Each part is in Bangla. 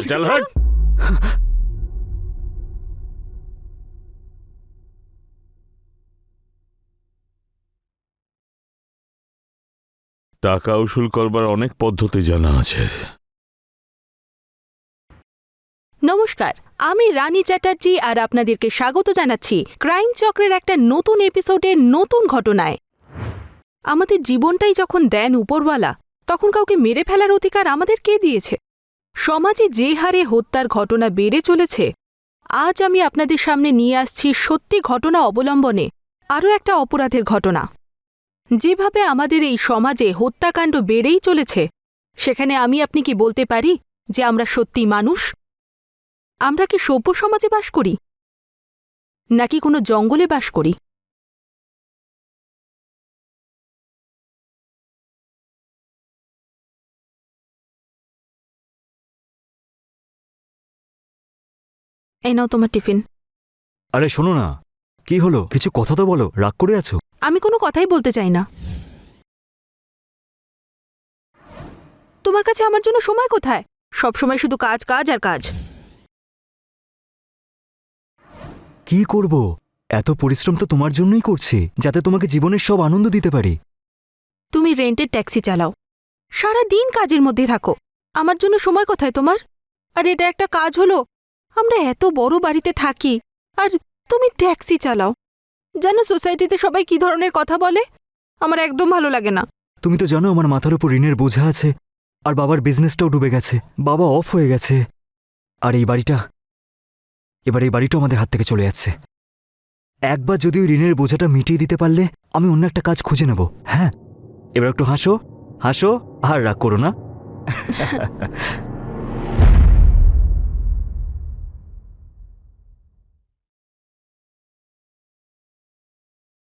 চল হাট। টাকা উসুল করবার অনেক পদ্ধতি জানা আছে। নমস্কার, আমি রানী চ্যাটার্জি আর আপনাদেরকে স্বাগত জানাচ্ছি ক্রাইম চক্রের একটা নতুন এপিসোডের নতুন ঘটনায়। আমাদের জীবনটাই যখন দেন উপরওয়ালা, তখন কাউকে মেরে ফেলার অধিকার আমাদের কে দিয়েছে? সমাজে যে হারে হত্যার ঘটনা বেড়ে চলেছে, আজ আমি আপনাদের সামনে নিয়ে আসছি সত্যি ঘটনা অবলম্বনে আরও একটা অপরাধের ঘটনা। যেভাবে আমাদের এই সমাজে হত্যাকাণ্ড বেড়েই চলেছে, সেখানে আপনি কি বলতে পারি যে আমরা সত্যি মানুষ? আমরা কি সভ্য সমাজে বাস করি, নাকি কোনো জঙ্গলে বাস করি? এই নাও তোমার টিফিন। আরে শোনো না, কি হলো? কিছু কথা তো বলো, রাগ করে আছো? আমি কোনো কথাই বলতে চাই না। তোমার কাছে আমার জন্য সময় কোথায়? সবসময় শুধু কাজ কাজ আর কাজ। কি করব? এত পরিশ্রম তো তোমার জন্যই করছি, যাতে তোমাকে জীবনের সব আনন্দ দিতে পারি। তুমি রেন্টের ট্যাক্সি চালাও, সারা দিন কাজের মধ্যে থাকো। আমার জন্য সময় কোথায় তোমার? আর এটা একটা কাজ হলো? আমরা এত বড় বাড়িতে থাকি আর তুমি ট্যাক্সি চালাও। জানো সোসাইটিতে সবাই কি ধরনের কথা বলে? আমার একদম ভালো লাগে না। তুমি তো জানো আমার মাথার উপর ঋণের বোঝা আছে, আর বাবার বিজনেসটাও ডুবে গেছে, বাবা অফ হয়ে গেছে। আর এই বাড়িটাও আমাদের হাত থেকে চলে যাচ্ছে। একবার যদি ওই ঋণের বোঝাটা মিটিয়ে দিতে পারলে আমি অন্য একটা কাজ খুঁজে নেব। হ্যাঁ, এবার একটু হাসো হাসো, আর রাগ করো না।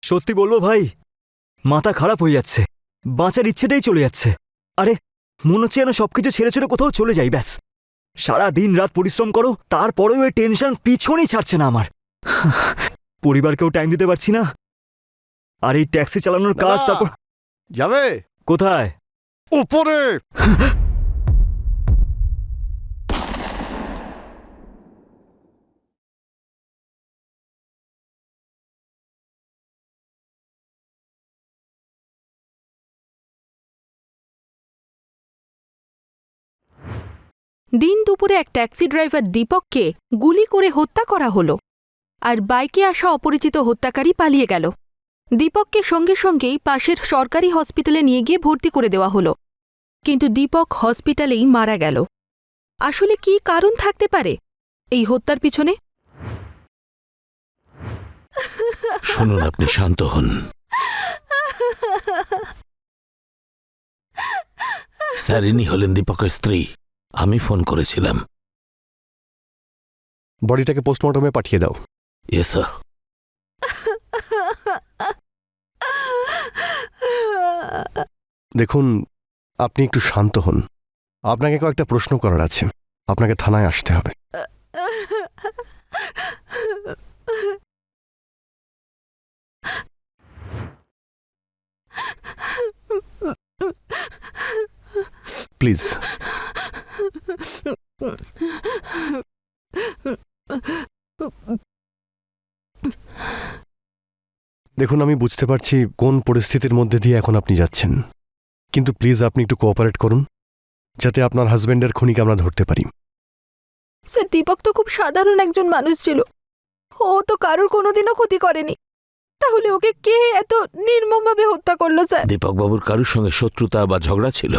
সত্যি বলবো ভাই, মাথা খারাপ হয়ে যাচ্ছে, বাঁচার ইচ্ছেটাই চলে যাচ্ছে। আরে মনে হচ্ছে যেন সবকিছু ছেড়ে ছেড়ে কোথাও চলে যাই, ব্যাস। সারা দিন রাত পরিশ্রম করো, তারপরেও এই টেনশন পিছনই ছাড়ছে না আমার। পরিবারকেও টাইম দিতে পারছি না, আর এই ট্যাক্সি চালানোর কাজ। তারপর যাবে কোথায়? উপরে। দিন দুপুরে এক ট্যাক্সি ড্রাইভার দীপককে গুলি করে হত্যা করা হলো, আর বাইকে আসা অপরিচিত হত্যাকারী পালিয়ে গেল। দীপককে সঙ্গে সঙ্গেই পাশের সরকারি হসপিটালে নিয়ে গিয়ে ভর্তি করে দেওয়া হলো, কিন্তু দীপক হসপিটালেই মারা গেল। আসলে কি কারণ থাকতে পারে এই হত্যার পিছনে? শুনুন, আপনি শান্ত হন। স্যার, ইনি হলেন দীপকের স্ত্রী। আমি ফোন করেছিলাম। বডিটাকে পোস্টমর্টমে পাঠিয়ে দাও। Yes sir. দেখুন, আপনি একটু শান্ত হন। আপনাকে কয়েকটা প্রশ্ন করার আছে। আপনাকে থানায় আসতে হবে। প্লিজ। দেখুন, আমি বুঝতে পারছি কোন পরিস্থিতির মধ্যে দিয়ে এখন আপনি যাচ্ছেন, কিন্তু প্লিজ আপনি একটু কোঅপারেট করুন, যাতে আপনার হাজব্যান্ডের খুনিকে আমরা ধরতে পারি। স্যার, দীপক তো খুব সাধারণ একজন মানুষ ছিল। ও তো কারোর কোনোদিনও ক্ষতি করেনি। তাহলে ওকে কে এত নির্মমভাবে হত্যা করলো স্যার? দীপক বাবুর কারুর সঙ্গে শত্রুতা বা ঝগড়া ছিল?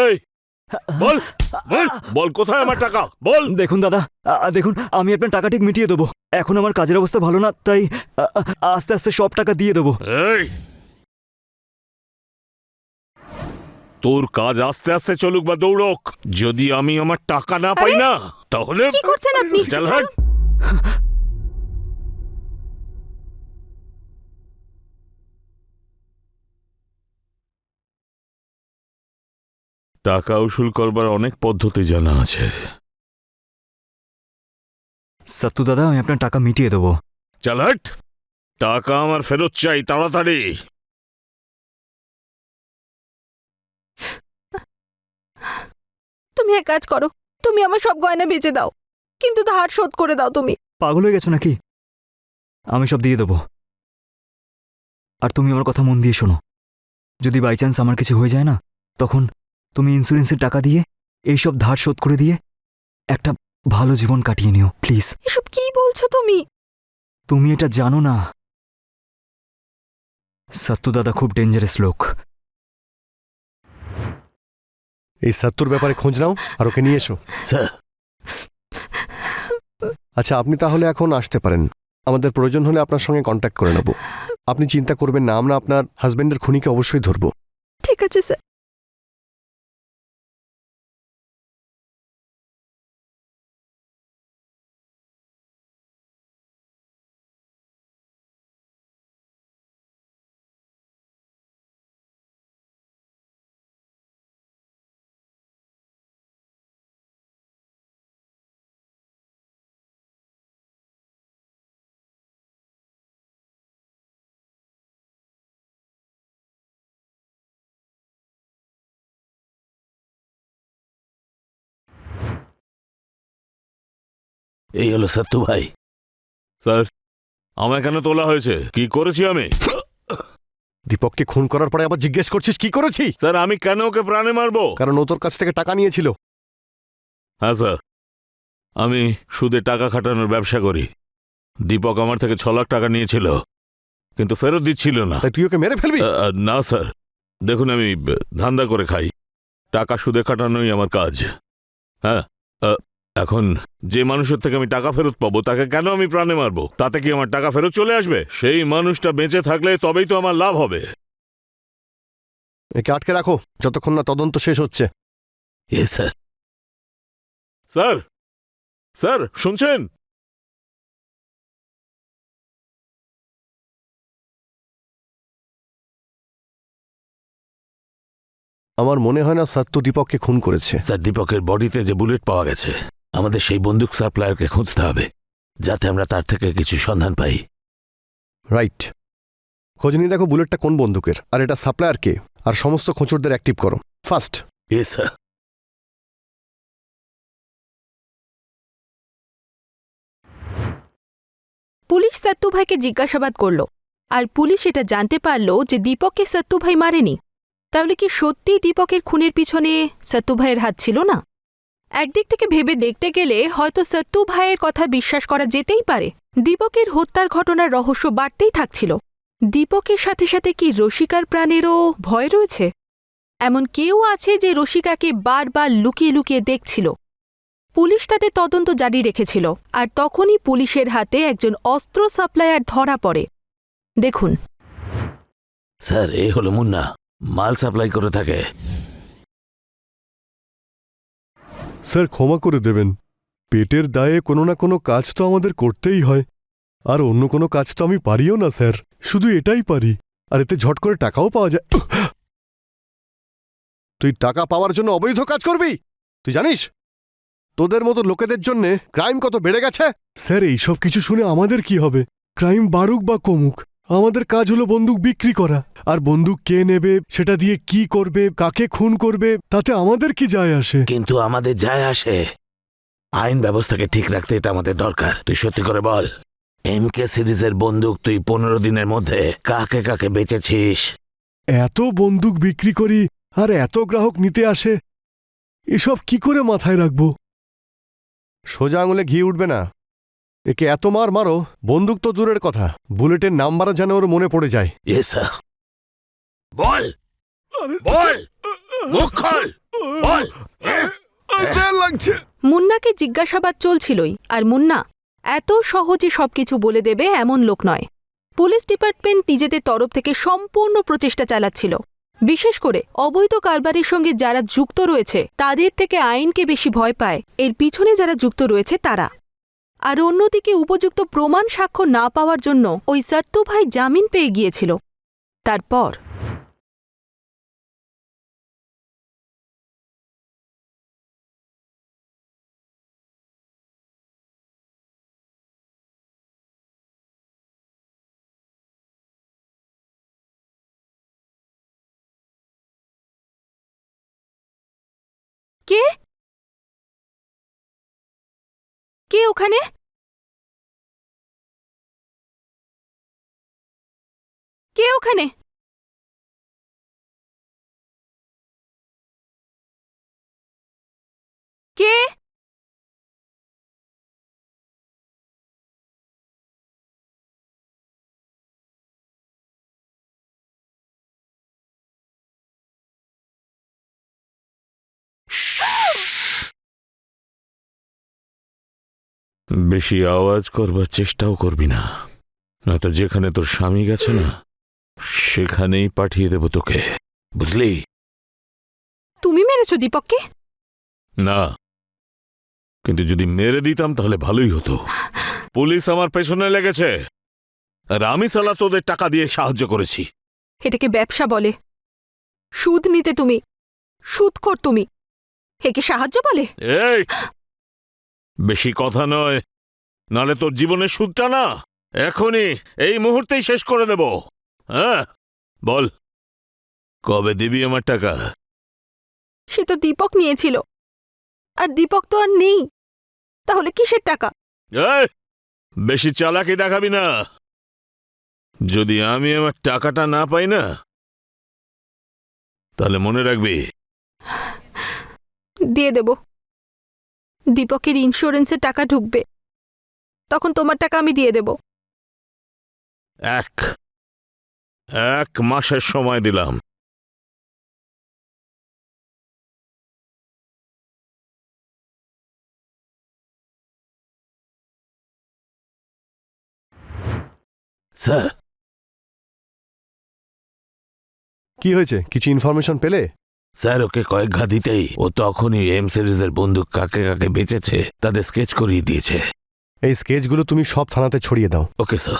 এই বল বল বল, কোথায় আমার টাকা? বল। দেখুন দাদা, দেখুন, আমি আপনার টাকা ঠিক মিটিয়ে দেবো। এখন আমার কাজের অবস্থা ভালো না, তাই আস্তে আস্তে সব টাকা দিয়ে দেবো। এই, তোর কাজ আস্তে আস্তে চলুক বা দৌড়ক, যদি আমি আমার টাকা না পাই না, তাহলে কি করছেন আপনি? চল হাট। টাকা উসুল করবার অনেক পদ্ধতি জানা আছে। সত্তু দাদা, আমি আপনার টাকা মিটিয়ে দেবো। চল হট! টাকা আমার ফেরত চাই, তাড়াতাড়ি। তুমি এক কাজ করো, তুমি আমার সব গয়না বেচে দাও, কিন্তু ধার শোধ করে দাও তুমি। পাগল হয়ে গেছো নাকি? আমি সব দিয়ে দেবো। আর তুমি আমার কথা মন দিয়ে শোনো, যদি বাই চান্স আমার কিছু হয়ে যায় না, তখন তুমি ইন্স্যুরেন্সের টাকা দিয়ে এইসব ধার শোধ করে দিয়ে একটা ভালো জীবন কাটিয়ে নিও প্লিজ। এসব কি বলছো তুমি? তুমি এটা জানো না, সত্তু দাদা খুব ডেঞ্জারাস লোক। এই সত্তর ব্যাপারে খোঁজ নাও আর ওকে নিয়ে এসো। স্যার, আচ্ছা, আপনি তাহলে এখন আসতে পারেন। আমাদের প্রয়োজন হলে আপনার সঙ্গে কন্ট্যাক্ট করে নেব। আপনি চিন্তা করবেন না, আমরা আপনার হাজবেন্ডের খুনিকে অবশ্যই ধরব। ঠিক আছে স্যার। এই হলো সত্তু ভাই। স্যার, আমায় কেন তোলা হয়েছে? কি করেছি আমি? দীপককে খুন করার পরে আবার জিজ্ঞেস করছিস কি করেছি? স্যার, আমি কেন ওকে প্রাণে মারবো? কারণ ও তোর কাছ থেকে টাকা নিয়েছিল। হ্যাঁ স্যার, আমি সুদে টাকা খাটানোর ব্যবসা করি। দীপক আমার থেকে 6 লাখ টাকা নিয়েছিল, কিন্তু ফেরত দিচ্ছিল না। তাই তুই ওকে মেরে ফেলবি? না স্যার, দেখুন আমি ধান্দা করে খাই, টাকা সুদে কাটানোই আমার কাজ। হ্যাঁ, এখন যে মানুষের থেকে আমি টাকা ফেরত পাবো তাকে কেন আমি প্রাণে মারবো? তাতে কি আমার টাকা ফেরত চলে আসবে? সেই মানুষটা বেঁচে থাকলে তবেই তো আমার লাভ হবে। একে আটকে রাখো যতক্ষণ না তদন্ত শেষ হচ্ছে। স্যার, স্যার, স্যার শুনছেন? আমার মনে হয় না সত্তু দীপককে খুন করেছে। স্যার, দীপকের বডিতে যে বুলেট পাওয়া গেছে, আমাদের সেই বন্দুক সাপ্লায়ারকে খুঁজতে হবে, যাতে আমরা তার থেকে কিছু সন্ধান পাই। রাইট, খোঁজ নিয়ে দেখো বুলেটটা কোন বন্দুকের, আর এটা সাপ্লায়ার কে, আর সমস্ত খোঁচরদের অ্যাক্টিভ করো ফাস্ট। স্যার। পুলিশ সত্তু ভাইকে জিজ্ঞাসাবাদ করল, আর পুলিশ এটা জানতে পারল যে দীপককে সত্তু ভাই মারেনি। তাহলে কি সত্যিই দীপকের খুনের পিছনে সত্তু ভাইয়ের হাত ছিল না? একদিক থেকে ভেবে দেখতে গেলে হয়তো সত্তু ভাইয়ের কথা বিশ্বাস করা যেতেই পারে। দীপকের হত্যার ঘটনার রহস্য বাড়তেই থাকছিল। দীপকের সাথে সাথে কি রসিকার প্রাণেরও ভয় রয়েছে? এমন কেউ আছে যে রসিকাকে বারবার লুকিয়ে লুকিয়ে দেখছিল। পুলিশ তাদের তদন্ত জারি রেখেছিল, আর তখনই পুলিশের হাতে একজন অস্ত্র সাপ্লায়ার ধরা পড়ে। দেখুন স্যার, এ হলো মুন্না, মাল সাপ্লাই করে থাকে। স্যার ক্ষমা করে দেবেন, পেটের দায়ে কোনো না কোনো কাজ তো আমাদের করতেই হয়, আর অন্য কোনো কাজ তো আমি পারিও না স্যার, শুধু এটাই পারি, আর এতে ঝট করে টাকাও পাওয়া যায়। তুই টাকা পাওয়ার জন্য অবৈধ কাজ করবি? তুই জানিস তোদের মতো লোকেদের জন্য ক্রাইম কত বেড়ে গেছে? স্যার এইসব কিছু শুনে আমাদের কি হবে? ক্রাইম বাড়ুক বা কমুক, আমাদের কাজ হলো বন্দুক বিক্রি করা, আর বন্দুক কে নেবে, সেটা দিয়ে কি করবে, কাকে খুন করবে, তাতে আমাদের কি যায় আসে? কিন্তু আমাদের যায় আসে। আইন ব্যবস্থাকে ঠিক রাখতে এটা আমাদের দরকার। তুই সত্যি করে বল, MK সিরিজের বন্দুক তুই 15 দিনের মধ্যে কাকে কাকে বেচেছিস? এত বন্দুক বিক্রি করি আর এত গ্রাহক নিতে আসে, এসব কি করে মাথায় রাখবো? সোজা আঙুলে ঘি উঠবে না। একে এত মার মারো, বন্দুক তো দূরের কথা, বুলেটের নাম্বারও যেন ওর মনে পড়ে যায়। স্যার, বল বল, মুখ খোল, বল। স্যার লাগছে। মুন্নাকে জিজ্ঞাসাবাদ চলছিলই, আর মুন্না এত সহজে সবকিছু বলে দেবে এমন লোক নয়। পুলিশ ডিপার্টমেন্ট নিজেদের তরফ থেকে সম্পূর্ণ প্রচেষ্টা চালাচ্ছিল। বিশেষ করে অবৈধ কারবারের সঙ্গে যারা যুক্ত রয়েছে তাদের থেকে আইনকে বেশি ভয় পায় এর পিছনে যারা যুক্ত রয়েছে তারা। আর অন্যদিকে উপযুক্ত প্রমাণ সাক্ষ্য না পাওয়ার জন্য ওই সত্তু ভাই জামিন পেয়ে গিয়েছিল। তারপর কে কে ওখানে? কে ওখানে? কে? বেশি আওয়াজ করবার চেষ্টাও করবি না, নয়তো যেখানে তোর স্বামী গেছে না সেখানেই পাঠিয়ে দেব তোকে, বুঝলি? তুমি মেরেছো দীপককে? না, কিন্তু যদি মেরে দিতাম তাহলে ভালোই হতো। পুলিশ আমার পেছনে লেগেছে, আর আমি সালা তোদের টাকা দিয়ে সাহায্য করেছি। এটাকে ব্যবসা বলে। সুদ নিতে তুমি, সুদখোর তুমি। একে সাহায্য বলে? এই, বেশি কথা নয়, নালে তোর জীবনের সুদটা না এখনই এই মুহূর্তেই শেষ করে দেব। হ্যাঁ, বল কবে দিবি আমার টাকা? সে তো দীপক নিয়েছিল, আর দীপক তো আর নেই। তাহলে কিসের টাকা? এই, বেশি চালাকি দেখাবি না। যদি আমি আমার টাকাটা না পাই না, তাহলে মনে রাখবি। দিয়ে দেব। দীপকের ইন্স্যুরেন্সের টাকা ঢুকবে, তখন তোমার টাকা আমি দিয়ে দেব। এক মাসের সময় দিলাম। স্যার, কি হয়েছে? কিছু ইনফরমেশন পেলে? স্যার, ওকে কয়েক ঘা দিতেই ও তখনই এম সিরিজের বন্দুক কাকে কাকে বেঁচেছে তাদের স্কেচ করিয়ে দিয়েছে। এই স্কেচগুলো তুমি সব থানাতে ছড়িয়ে দাও। Okay sir.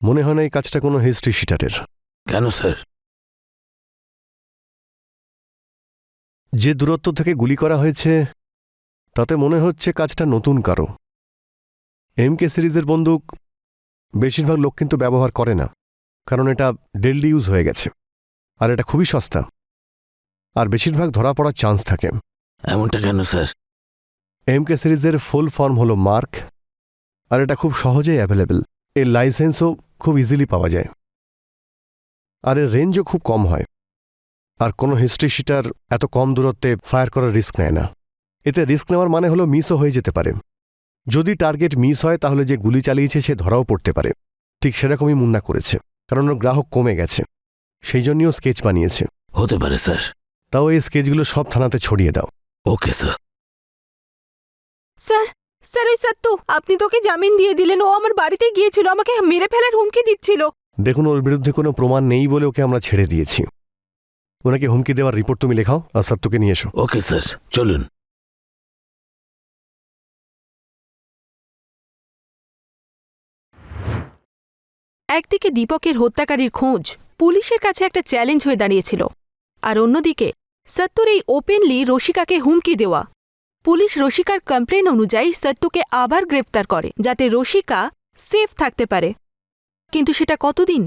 মনে হয় না এই কাজটা কোনো হিস্ট্রি শিটারের। কেন স্যার? যে দূরত্ব থেকে গুলি করা হয়েছে তাতে মনে হচ্ছে কাজটা নতুন কারো। এমকে সিরিজের বন্দুক বেশিরভাগ লোক কিন্তু ব্যবহার করে না, কারণ এটা ডেইলি ইউজ হয়ে গেছে, আর এটা খুবই সস্তা, আর বেশিরভাগ ধরা পড়ার চান্স থাকে। এমনটা কেন স্যার? এমকে সিরিজের ফুল ফর্ম হলো মার্ক, আর এটা খুব সহজেই অ্যাভেলেবল। এর লাইসেন্সও খুব ইজিলি পাওয়া যায়, আর এর রেঞ্জও খুব কম হয়। আর কোনো হিস্ট্রি শিটার এত কম দূরত্বে ফায়ার করার রিস্ক নেয় না। এতে রিস্ক নেওয়ার মানে হলো মিসও হয়ে যেতে পারে। যদি টার্গেট মিস হয় তাহলে যে গুলি চালিয়েছে সে ধরাও পড়তে পারে। ঠিক সেরকমই মুন্না করেছে, কারণ ওর গ্রাহক কমে গেছে, সেই জন্যও স্কেচ বানিয়েছে। হতে পারে স্যার। তাও এই স্কেচগুলো সব থানাতে ছড়িয়ে দাও। Okay sir. স্যার, স্যার ওই সত্তু, আপনি তোকে জামিন দিয়ে দিলেন। ও আমার বাড়িতে গিয়েছিল, আমাকে মেরে ফেলার হুমকি দিচ্ছিল। দেখুন, ওর বিরুদ্ধে কোনো প্রমাণ নেই বলে ওকে আমরা ছেড়ে দিয়েছি। ওনাকে হুমকি দেওয়ার রিপোর্ট তুমি লেখাও, আর সত্তুকে নিয়ে এসো। ওকে স্যার, চলুন। একদিকে দীপকের হত্যাকারীর খোঁজ পুলিশের কাছে একটা চ্যালেঞ্জ হয়ে দাঁড়িয়েছিল, আর অন্যদিকে সত্তুর এই ওপেনলি রসিকাকে হুমকি দেওয়া। পুলিশ রসিকার কমপ্লেন অনুযায়ী সত্তুকে আবার গ্রেফতার করে, যাতে রসিকা সেফ থাকতে পারে। কিন্তু সেটা কতদিন?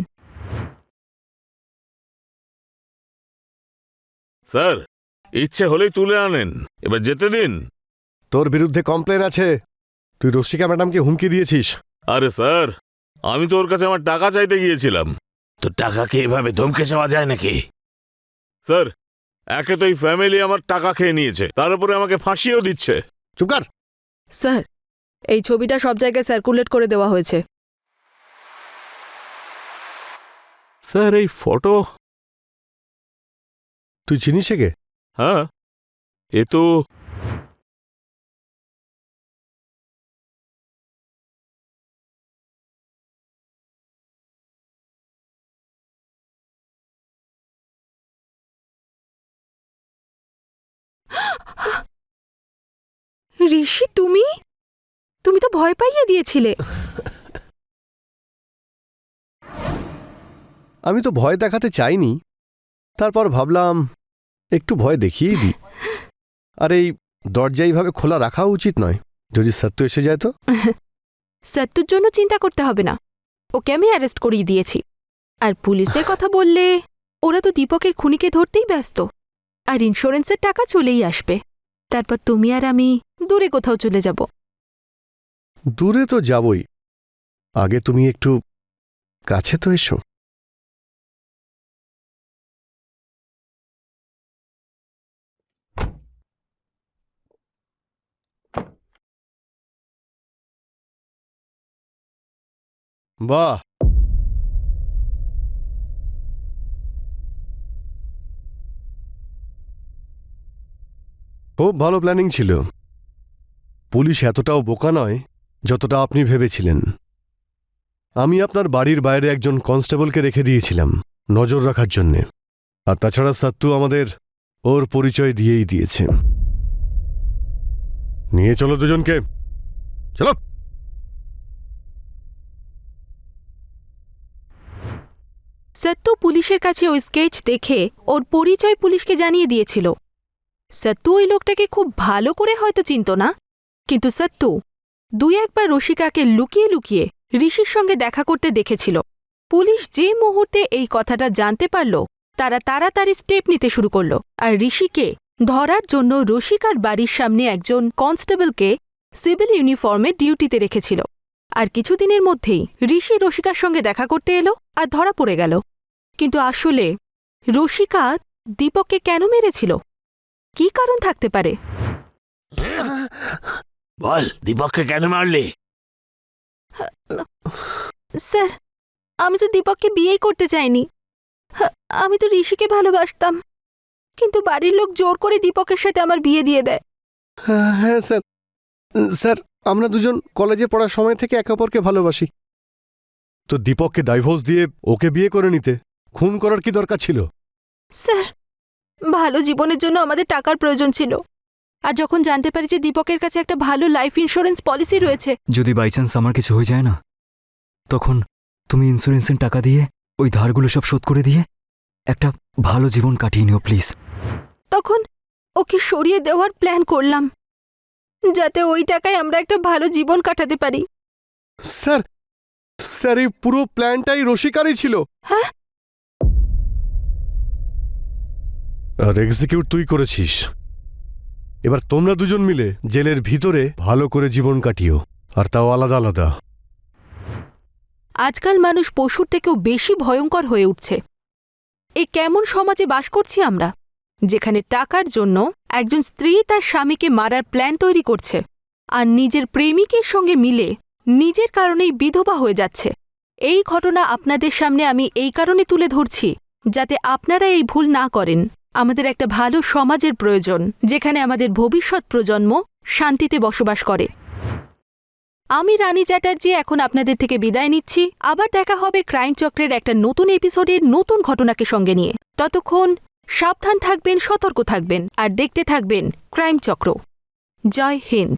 স্যার, ইচ্ছে হলেই তুলে আনেন, এবার যেতে দিন। তোর বিরুদ্ধে কমপ্লেন আছে, তুই রসিকা ম্যাডামকে হুমকি দিয়েছিস। আরে স্যার, আমি তো ওর কাছে আমার টাকা চাইতে গিয়েছিলাম। তো টাকাকে এভাবে ধমকে চাওয়া যায় নাকি? স্যার, একে তো এই ফ্যামিলি আমার টাকা খেয়ে নিয়েছে, তার উপরে আমাকে ফাঁসিয়েও দিচ্ছে। চুপ কর। স্যার, এই ছবিটা সব জায়গায় সার্কুলেট করে দেওয়া হয়েছে। স্যার, এই ফটো? তুই চিনিস একে? হ্যাঁ, এ তো ঋষি, তুমি তুমি তো ভয় পাইয়ে দিয়েছিলে। আমি তো ভয় দেখাতে চাইনি, তারপর ভাবলাম একটু ভয় দেখিয়েই দিই। আর এই দরজা এইভাবে খোলা রাখা উচিত নয়, যদি সত্য এসে যায় তো। সত্তুর জন্য চিন্তা করতে হবে না, ওকে আমি অ্যারেস্ট করিয়ে দিয়েছি। আর পুলিশের কথা বললে, ওরা তো দীপকের খুনিকে ধরতেই ব্যস্ত, আর ইন্স্যুরেন্সের টাকা চলেই আসবে। তারপর তুমি আর আমি দূরে কোথাও চলে যাব। দূরে তো যাবই, আগে তুমি একটু কাছে তো এসো। বাহ, খুব ভালো প্ল্যানিং ছিল। পুলিশ এতটাও বোকা নয় যতটা আপনি ভেবেছিলেন। আমি আপনার বাড়ির বাইরে একজন কনস্টেবলকে রেখে দিয়েছিলাম নজর রাখার জন্যে, আর তাছাড়া সত্তু আমাদের ওর পরিচয় দিয়েই দিয়েছে। নিয়ে চলো দুজনকে, চলো। সত্তু পুলিশের কাছে ওই স্কেচ দেখে ওর পরিচয় পুলিশকে জানিয়ে দিয়েছিল। সত্তু ওই লোকটাকে খুব ভালো করে হয়তো চিনত না, কিন্তু সত্তু দুই একবার রসিকাকে লুকিয়ে লুকিয়ে ঋষির সঙ্গে দেখা করতে দেখেছিল। পুলিশ যে মুহূর্তে এই কথাটা জানতে পারল, তারা তাড়াতাড়ি স্টেপ নিতে শুরু করল, আর ঋষিকে ধরার জন্য রসিকার বাড়ির সামনে একজন কনস্টেবলকে সিভিল ইউনিফর্মে ডিউটিতে রেখেছিল। আর কিছুদিনের মধ্যেই ঋষি রসিকার সঙ্গে দেখা করতে এলো আর ধরা পড়ে গেল। কিন্তু আসলে রসিকা দীপককে কেন মেরেছিল? কি কারণ থাকতে পারে? বল, দীপককে কেন মারলে? স্যার, আমি তো দীপককে বিয়েই করতে চাইনি। আমি তো ঋষিকে ভালোবাসতাম, কিন্তু বাড়ির লোক জোর করে দীপকের সাথে আমার বিয়ে দিয়ে দেয়। হ্যাঁ স্যার, স্যার আমরা দুজন কলেজে পড়ার সময় থেকে একে অপরকে ভালোবাসি। তো দীপককে ডাইভোর্স দিয়ে ওকে বিয়ে করে নিতে খুন করার কি দরকার ছিল? স্যার, ভালো জীবনের জন্য আমাদের টাকার প্রয়োজন ছিল। আর যখন জানতে পারি যে দীপকের কাছে একটা ভালো লাইফ ইন্স্যুরেন্স পলিসি রয়েছে, যদি বাই চান্স আমার কিছু হয়ে যায় না, তখন তুমি ইন্স্যুরেন্সের টাকা দিয়ে ওই ধারগুলো সব শোধ করে দিয়ে একটা ভালো জীবন কাটিয়ে নিও প্লিজ। তখন ওকে সরিয়ে দেওয়ার প্ল্যান করলাম, যাতে ওই টাকায় আমরা একটা ভালো জীবন কাটাতে পারি। স্যার, স্যার এই পুরো প্ল্যানটাই রসিকারই ছিল। হ্যাঁ? আর এক্সিকিউট তুই করেছিস। এবার তোমরা দুজন মিলে জেলের ভিতরে ভালো করে জীবন কাটিও, আর তাও আলাদা আলাদা। আজকাল মানুষ পশুর থেকেও বেশি ভয়ঙ্কর হয়ে উঠছে। এ কেমন সমাজে বাস করছি আমরা, যেখানে টাকার জন্য একজন স্ত্রী তার স্বামীকে মারার প্ল্যান তৈরি করছে, আর নিজের প্রেমিকের সঙ্গে মিলে নিজের কারণেই বিধবা হয়ে যাচ্ছে। এই ঘটনা আপনাদের সামনে আমি এই কারণে তুলে ধরছি, যাতে আপনারা এই ভুল না করেন। আমাদের একটা ভালো সমাজের প্রয়োজন, যেখানে আমাদের ভবিষ্যৎ প্রজন্ম শান্তিতে বসবাস করে। আমি রানী চ্যাটার্জি এখন আপনাদের থেকে বিদায় নিচ্ছি। আবার দেখা হবে ক্রাইম চক্রের একটা নতুন এপিসোডের নতুন ঘটনাকে সঙ্গে নিয়ে। ততক্ষণ সাবধান থাকবেন, সতর্ক থাকবেন, আর দেখতে থাকবেন ক্রাইম চক্র। জয় হিন্দ।